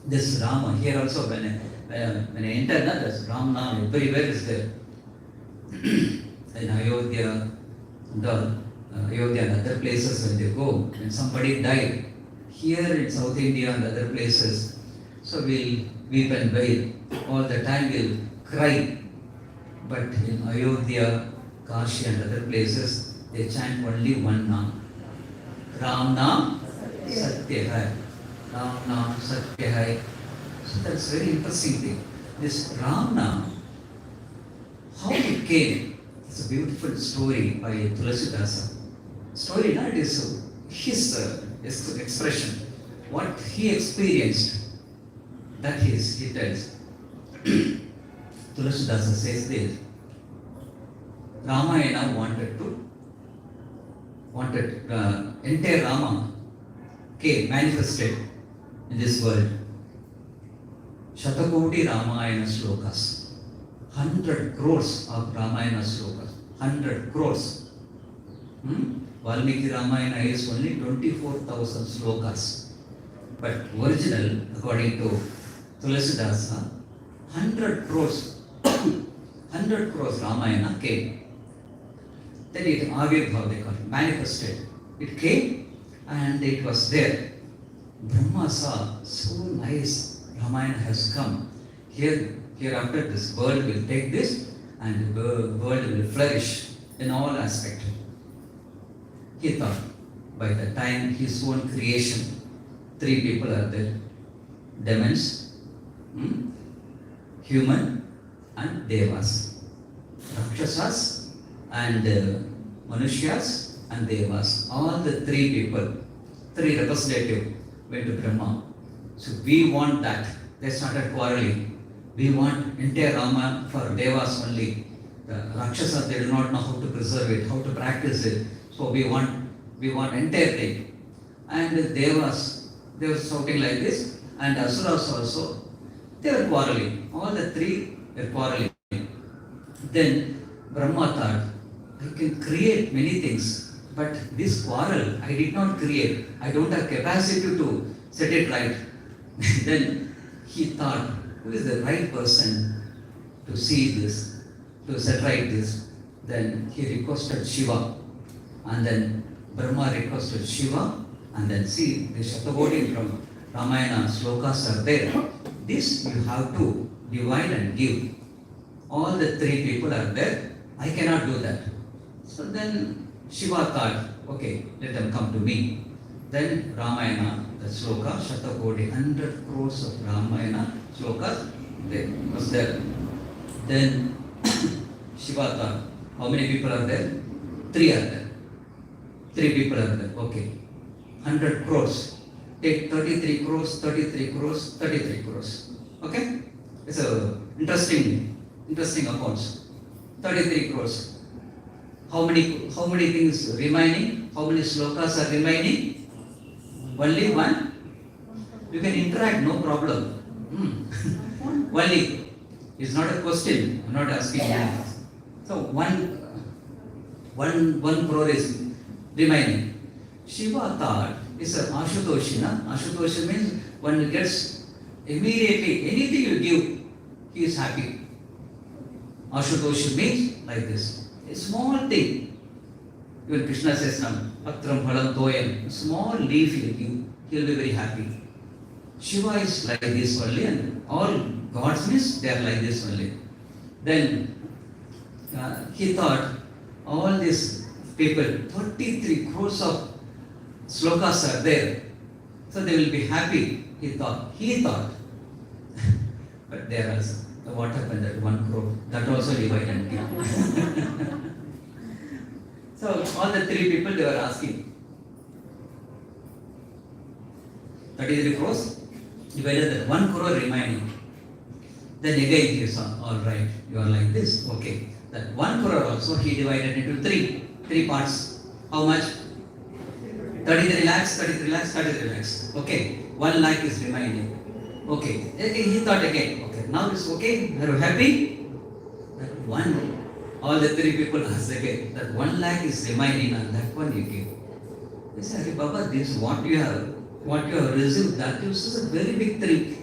This Rama, here also when I enter, this Rama everywhere is there. In Ayodhya, Ayodhya and other places when they go, when somebody died, here in South India and other places, so we'll weep and wail. All the time we'll cry. But in Ayodhya, Kashi and other places, they chant only one Naam. Ram Naam Satya Hai. Ram Naam Satya Hai. So that's very interesting thing. This Ram Naam, how it came, it's a beautiful story by Tulasidasa. Story, not is his expression. What he experienced, that he tells. Tulasidasa says this. Ramayana entire Rama manifested in this world. Shatakoti Ramayana slokas. 100 crores of Ramayana slokas. 100 crores. Valmiki Ramayana is only 24,000 slokas. But original, according to Tulasidasa, 100 crores. 100 crores Ramayana came. Then it Avirbhav, they call it, manifested. It came and it was there. Brahma saw, so nice, Ramayana has come. Hereafter this world will take this and the world will flourish in all aspects. He thought, by the time his own creation, 3 people are there. Demons, human and devas. Rakshasas and Manushyas and devas. All the 3 people, 3 representatives went to Brahma. So we want that. They started quarreling. We want entire Rama for devas only. The Rakshasas, they do not know how to preserve it, how to practice it. So we want entire thing. And the devas, they were shouting like this. And Asuras also, they were quarreling. All the 3 were quarreling. Then Brahma thought, I can create many things, but this quarrel I did not create. I don't have capacity to set it right. Then he thought, who is the right person to see this, to set right this? Then he requested Shiva. And then Brahma requested Shiva. And then see, the Shatakoti from Ramayana slokas are there. This you have to divide and give. all the three people are there. I cannot do that. So then Shiva thought, okay, let them come to me. Then Ramayana, the sloka, Shatakoti, 100 crores of Ramayana slokas, was there. Then Shiva thought, how many people are there? 3 are there. 3 people are there. Okay. 100 crores. Take 33 crores, 33 crores, 33 crores. Okay? It's a interesting accounts. 33 crores. How many things remaining? How many slokas are remaining? Only one. You can interact, no problem. Only. It's not a question. I'm not asking you. So one crore is remaining. Shiva thought it's a Ashutoshina. Ashutoshi means one gets immediately anything you give, he is happy. Ashutoshi means like this. A small thing. Even Krishna says now, Patram Phalam Toyam, small leaf you give, he will be very happy. Shiva is like this only, and all gods means they are like this only. Then he thought, all these people, 33 crores of slokas are there, so they will be happy. He thought. But there also, what happened that 1 crore, that also divide and give. So all the 3 people they were asking. 33 crores divided that 1 crore remaining. Then again he saw, all right, you are like this, okay. That 1 crore also he divided into 3 parts. How much? 33 lakhs. Okay, 1 lakh is remaining. Okay, he thought again, okay, now it's okay, are you happy? That one, all the 3 people asked again, that 1 lakh is remaining and that one you give. They said, Baba, this what you have received, that is a very big thing.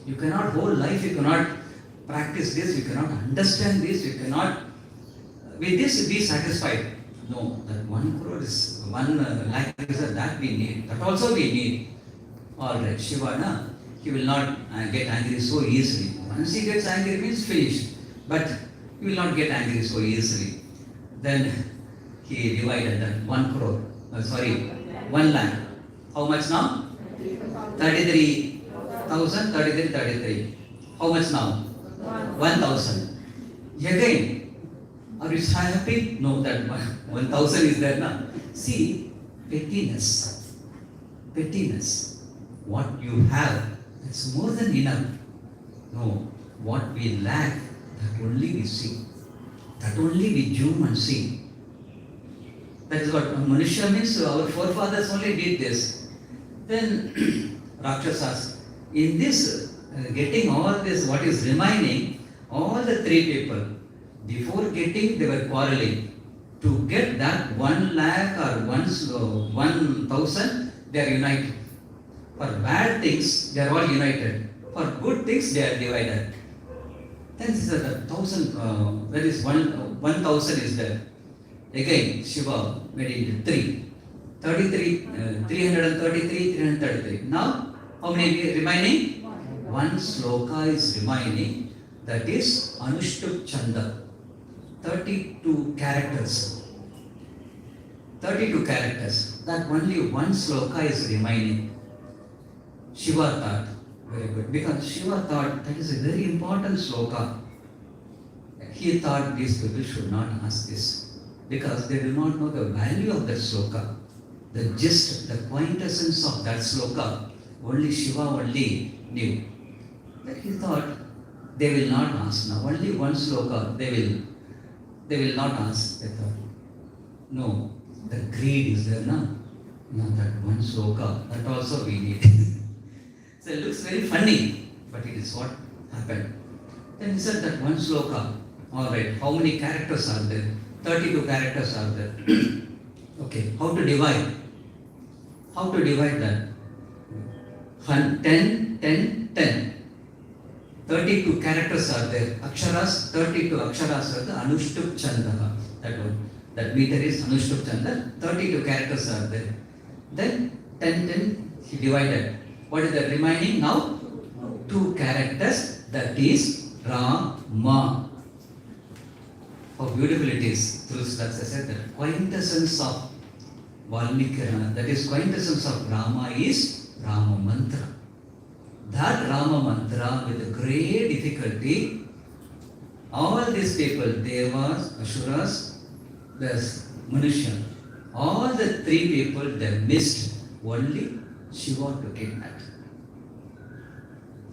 You cannot, whole life you cannot practice this, you cannot understand this, you cannot with this be satisfied. No, that 1 crore is 1 lakh is that we need. That also we need. Alright, Shiva, he will not get angry so easily. Once he gets angry means finished. But he will not get angry so easily. Then he divided that 1 crore. 1 lakh. How much now? 33,033. How much now? 1,000. Again, are you happy? No, that 1,000 is there now. See, pettiness. What you have, that's more than enough. No, what we lack, that only we see. That only we zoom and see. That is what Manushya means. Our forefathers only did this. Then Rakshasas, in this getting all this, what is remaining, all the 3 people, before getting, they were quarreling. To get that 1 lakh or 1,000, they are united. For bad things, they are all united. For good things, they are divided. Then this is 1,000, that is 1,000 is there. Again, Shiva made it into 3. 333. Now, how many remaining? 1 sloka is remaining. That is Anushtup Chanda. 32 characters. That only 1 sloka is remaining. Shiva thought, very good. Because Shiva thought that is a very important sloka. He thought these people should not ask this. Because they do not know the value of that sloka. The gist, the quintessence of that sloka, only Shiva only knew. But he thought, they will not ask now. Only 1 sloka, they will not ask. They thought, no, the greed is there now. No, that 1 sloka, that also we need. So it looks very funny, but it is what happened. Then he said that 1 sloka, alright, how many characters are there? 32 characters are there. Okay, how to divide? How to divide that? 10. 32 characters are there. Aksharas, 32 aksharas are the Anushtup Chanda. That one. That meter is Anushtup Chanda. 32 characters are there. Then 10 he divided. What is the remaining now? 2 characters. That is Rama. How beautiful it is. Through that, I said that quintessence of Valmiki, that is quintessence of Rama is Rama Mantra. That Rama Mantra with great difficulty, all these people, Devas, Asuras, there's Manushya, all the three people they missed, only Shiva took it back.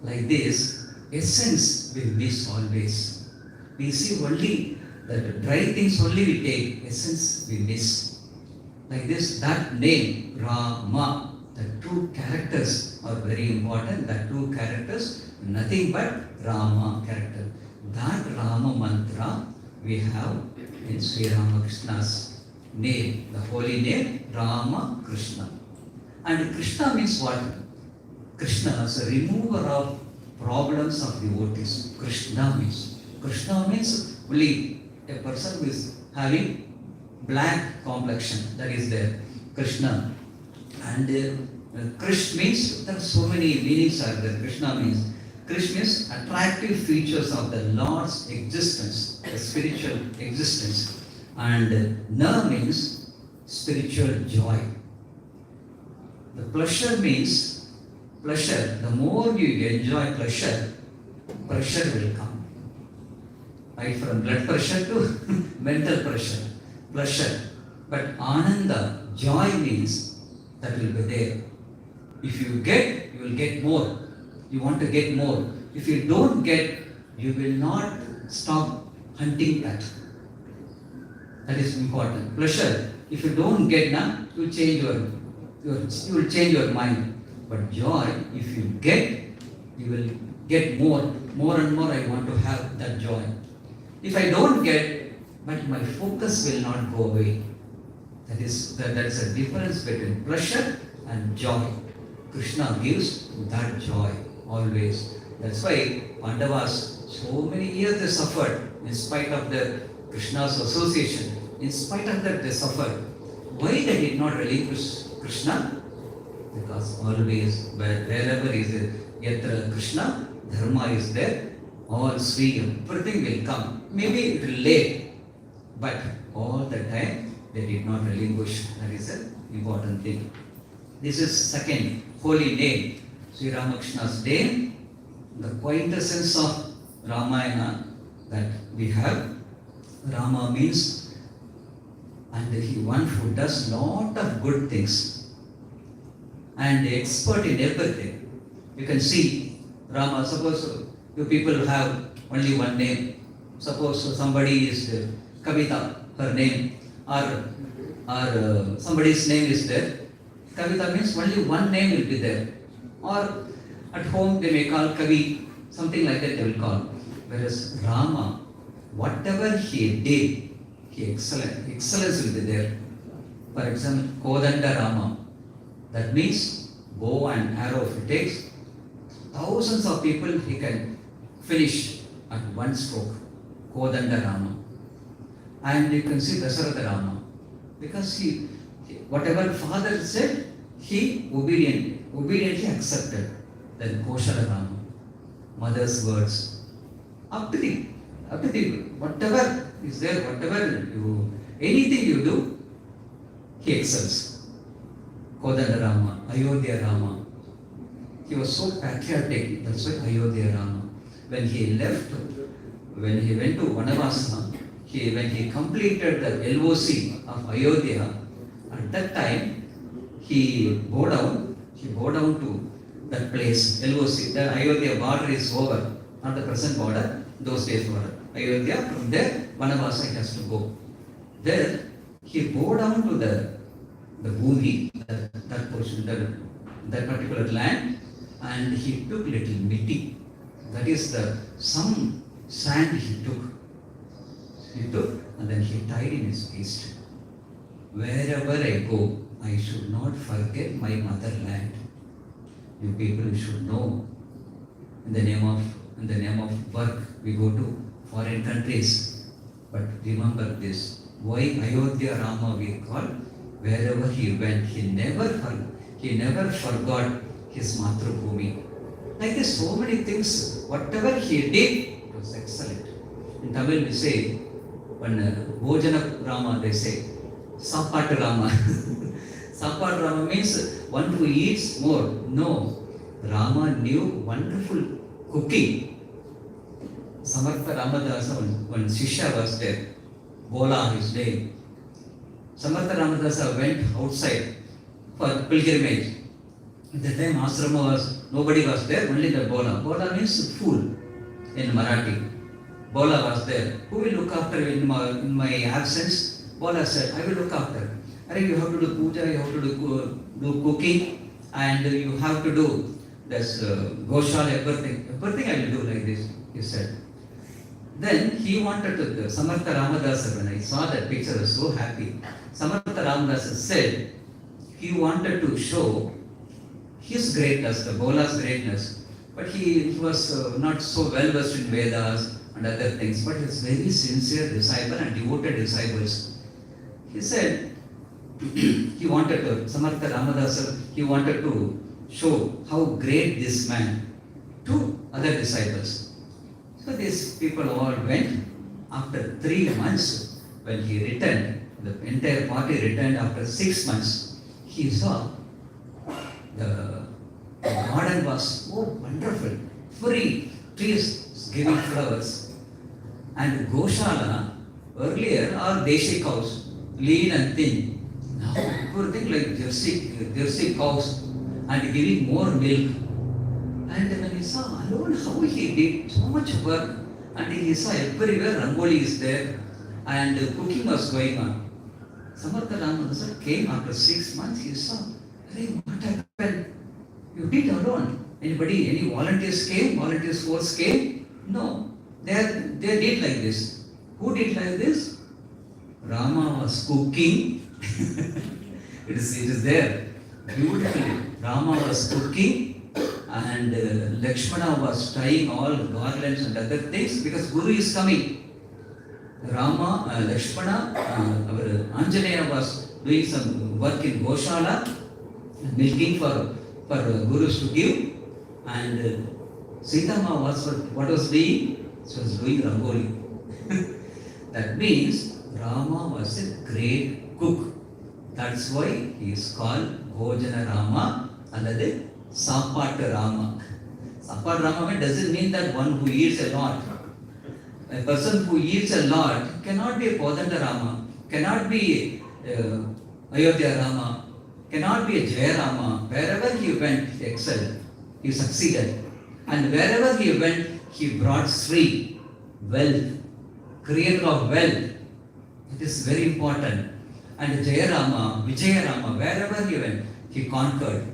Like this, essence we miss always. We see only the dry things only we take, essence we miss. Like this, that name, Rama, the two characters are very important. The two characters, nothing but Rama character. That Rama mantra we have in Sri Ramakrishna's name, the holy name, Rama Krishna. And Krishna means what? Krishna is a remover of problems of devotees. Krishna means only a person who is having black complexion, that is there, Krishna. And Krish means, there are so many meanings are there. Krishna means attractive features of the Lord's existence, the spiritual existence. And Na means spiritual joy. The pleasure means pleasure. The more you enjoy pleasure, pressure will come. Right, from blood pressure to mental pressure, pleasure. But Ananda, joy means that will be there. If you get, you will get more. You want to get more. If you don't get, you will not stop hunting that. That is important. Pleasure. If you don't get now, you will change your mind. But joy, if you get, you will get more and more. I want to have that joy. If I don't get, but my focus will not go away. That's a difference between pleasure and joy. Krishna gives that joy always. That's why Pandavas, so many years they suffered in spite of the Krishna's association. In spite of that they suffered. Why they did not relinquish Krishna? Because always, wherever is Yatra Krishna, Dharma is there, all Sri, everything will come. Maybe it will late, but all the time they did not relinquish. That is an important thing. This is second holy name, Sri Ramakrishna's name, the quintessence of Ramayana that we have. Rama means, and he one who does lot of good things and expert in everything. You can see Rama, suppose you people have only one name. Suppose somebody is Kavita, her name, or somebody's name is there. Kavita means only one name will be there. Or at home they may call Kavi, something like that they will call. Whereas Rama, whatever he did, he excellence will be there. For example, Kodanda Rama, that means bow and arrow. If he takes, thousands of people he can finish at one stroke. Kodanda Rama. And you can see Dasharatha Rama. Because he whatever father said, he obediently accepted. Then Koshala Rama, mother's words. Up to the whatever is there, anything you do, he excels. Kodanda Rama, Ayodhya Rama. He was so patriotic, that's why Ayodhya Rama. When he went to Vanavasa, when he completed the LOC of Ayodhya, at that time he bowed down to that place, LOC. The Ayodhya border is over, not the present border, those days border. Ayodhya, from there Vanavasa he has to go. There he bowed down to the Bhumi, that portion, that particular land, and he took little mitti. That is some sand he took, and then he tied in his waist. Wherever I go, I should not forget my motherland. You people should know. In the name of work, we go to foreign countries. But remember this: why Ayodhya Rama we call? Wherever he went, he never forgot his Matrubhumi. Like this, so many things. Whatever he did, was excellent. In Tamil we say, when Bhojana Rama, they say, Sapatu Rama. Sapatu Rama means one who eats more. No, Rama knew wonderful cooking. Samartha Ramadasa, when Shishya was there, Bola his name. Samartha Ramadasa went outside for pilgrimage. At the time ashrama was, nobody was there, only the Bola. Bola means fool in Marathi. Bola was there. Who will look after in my absence? Bola said, I will look after. You have to do puja, you have to do cooking, and you have to do this goshala, everything. Everything I will do like this, he said. Then he wanted to, Samartha Ramadasa, when I saw that picture, I was so happy. Samartha Ramadasa said he wanted to show his greatness, the Bola's greatness, but he was not so well versed in Vedas and other things, but he was very sincere disciple and devoted disciples. He said he wanted to, Samartha Ramadasa, he wanted to show how great this man to other disciples. So these people all went. After 3 months, when he returned, the entire party returned after 6 months, he saw the garden was so wonderful, free, trees giving flowers. And Goshala, earlier are Deshi cows, lean and thin. Now everything like Jersey cows and giving more milk. And when he saw alone how he did so much work, and he saw everywhere Rangoli is there and cooking was going on. Samartha Ramadasa came after 6 months, he saw, what happened? You did alone. Anybody, any volunteers came, volunteers force came? No. They did like this. Who did like this? Rama was cooking. it is there. Beautifully. Rama was cooking. And Lakshmana was tying all garlands and other things because Guru is coming. Rama, Lakshmana, our Anjaneya was doing some work in Goshala, milking for Gurus to give. And Sitama was what was doing? She was doing Rangoli. That means Rama was a great cook. That's why he is called Bhojana Rama and Sapatu Rama. Sapatu Rama doesn't mean that one who eats a lot. A person who eats a lot cannot be a Kodanda Rama, cannot be Ayodhya Rama, cannot be a Jaya Rama. Wherever he went, he excelled, he succeeded. And wherever he went, he brought Sri, wealth, creator of wealth. It is very important. And Jaya Rama, Vijaya Rama, wherever he went, he conquered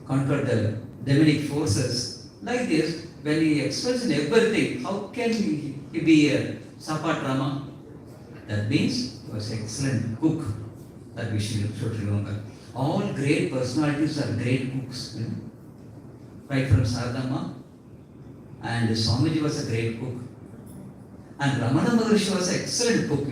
the demonic forces. Like this, when he excels in everything, how can he be a Sapatu Rama? That means he was an excellent cook. That we should remember. All great personalities are great cooks. Right from Saradama. And Swamiji was a great cook. And Ramana Maharshi was an excellent cook.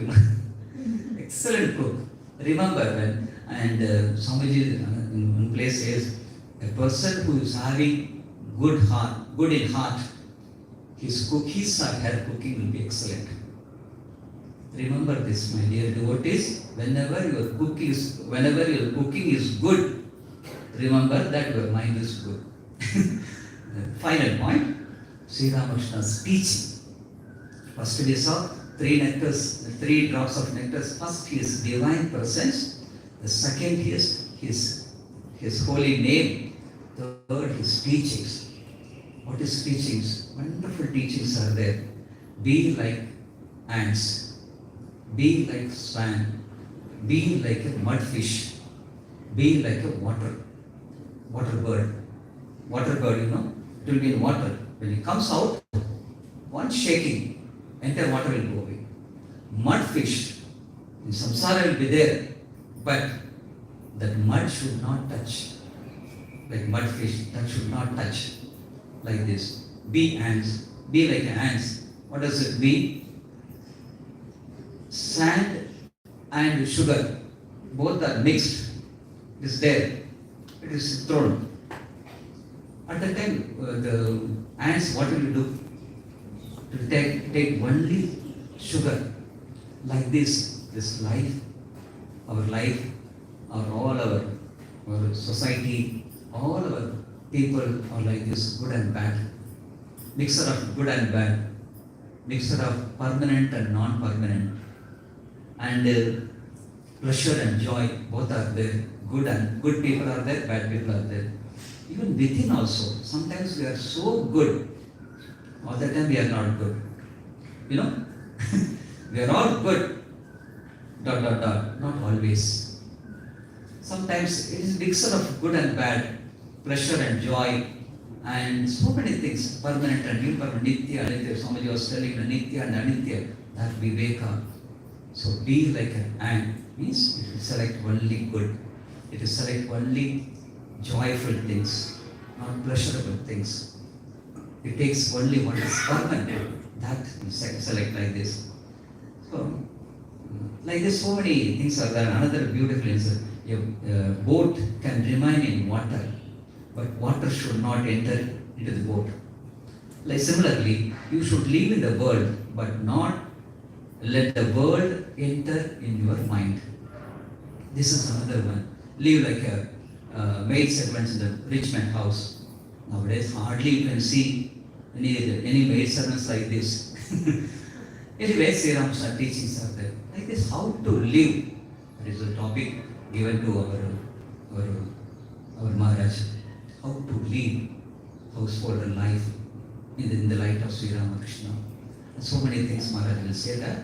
Excellent cook. Remember when, and Swamiji in one place says, a person who is having good in heart, his or her cooking will be excellent. Remember this, my dear devotees. Whenever your cooking is good, remember that your mind is good. The final point, Sri Ramakrishna's teaching. First we saw 3 drops of nectar. First, his divine presence. The second is his holy name. Third, his teachings. What is teachings? Wonderful teachings are there. Be like ants. Be like swan. Be like a mudfish. Be like a water bird. Water bird, it will be in water. When it comes out, one shaking, entire water will go away. Mudfish, in samsara will be there, but that mud should not touch. Like mudfish, that should not touch. Like this. Be ants. Be like ants. What does it mean? Sand and sugar, both are mixed. It is there. It is thrown. At the time, the ants, what will you do? to take only sugar. Like this life, our life, all our society, all our people are like this, good and bad. Mixture of good and bad. Mixture of permanent and non-permanent. And pleasure and joy, both are there. Good people are there, bad people are there. Even within also, sometimes we are so good, all the time we are not good. You know, we are all good, not always. Sometimes it is a mixture of good and bad, pleasure and joy, and so many things, permanent and impermanent, nitya, anitya. Somebody was telling the nitya and anitya, that viveka. So be like an ant, means it will select only good. It will select only joyful things, not pleasurable things. It takes only what is permanent, that will select like this. So, like this, so many things are there. Another beautiful answer. A boat can remain in water, but water should not enter into the boat. Like similarly, you should live in the world, but not let the world enter in your mind. This is another one. Live like a maid servants in the rich man house. Nowadays, hardly you can see any maid servants like this. Anyway, Sri Ramakrishna teachings are there. Like this, how to live. That is the topic given to our Maharaj. How to live household life in the light of Sri Ramakrishna. And so many things Maharaj will say that.